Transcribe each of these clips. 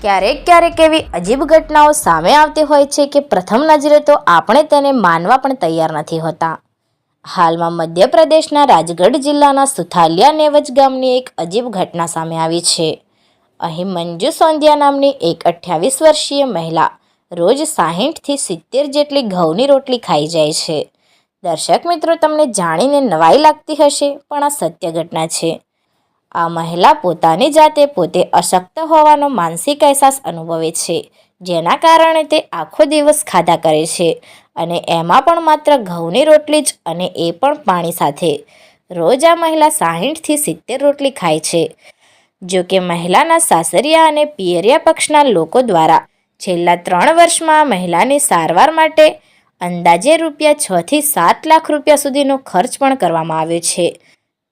ક્યારેક ક્યારેક એવી અજીબ ઘટનાઓ સામે આવતી હોય છે કે પ્રથમ નજરે તો આપણે તેને માનવા પણ તૈયાર નથી હોતા. હાલમાં મધ્યપ્રદેશના રાજગઢ જિલ્લાના સુથાલિયા નેવજ ગામની એક અજીબ ઘટના સામે આવી છે. અહીં મંજુ સોંધિયા નામની એક 28 વર્ષીય મહિલા રોજ 60થી 70 જેટલી ઘઉંની રોટલી ખાઈ જાય છે. દર્શક મિત્રો, તમને જાણીને નવાઈ લાગતી હશે, પણ આ સત્ય ઘટના છે. આ મહિલા પોતાની જાતે પોતે અશક્ત હોવાનો માનસિક અહેસાસ અનુભવે છે, જેના કારણે તે આખો દિવસ ખાધા કરે છે અને એમાં પણ માત્ર ઘઉંની રોટલી જ, અને એ પણ પાણી સાથે. રોજ આ મહિલા 60થી 70 રોટલી ખાય છે. જો કે મહિલાના સાસરિયા અને પિયરિયા પક્ષના લોકો દ્વારા છેલ્લા 3 વર્ષમાં આ મહિલાની સારવાર માટે અંદાજે રૂપિયા 6 થી 7 લાખ રૂપિયા સુધીનો ખર્ચ પણ કરવામાં આવ્યો છે.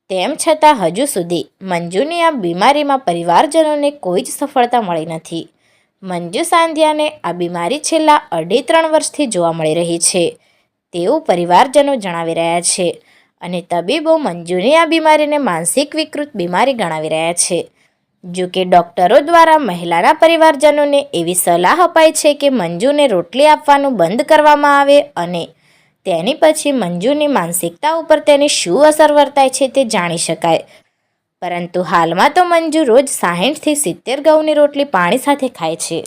તેમ છતાં હજુ સુધી મંજુની આ બીમારીમાં પરિવારજનોને કોઈ જ સફળતા મળી નથી. મંજુ સાંધિયાને આ બીમારી છેલ્લા 2.5-3 વર્ષથી જોવા મળી રહી છે તેવું પરિવારજનો જણાવી રહ્યા છે, અને તબીબો મંજુની આ બીમારીને માનસિક વિકૃત બીમારી ગણાવી રહ્યા છે. જો કે ડૉક્ટરો દ્વારા મહિલાના પરિવારજનોને એવી સલાહ અપાઈ છે કે મંજુને રોટલી આપવાનું બંધ કરવામાં આવે, અને તેની પછી મંજુની માનસિકતા ઉપર તેની શું અસર વર્તાય છે તે જાણી શકાય. પરંતુ હાલમાં તો મંજુ રોજ 60થી 70 ઘઉંની રોટલી પાણી સાથે ખાય છે.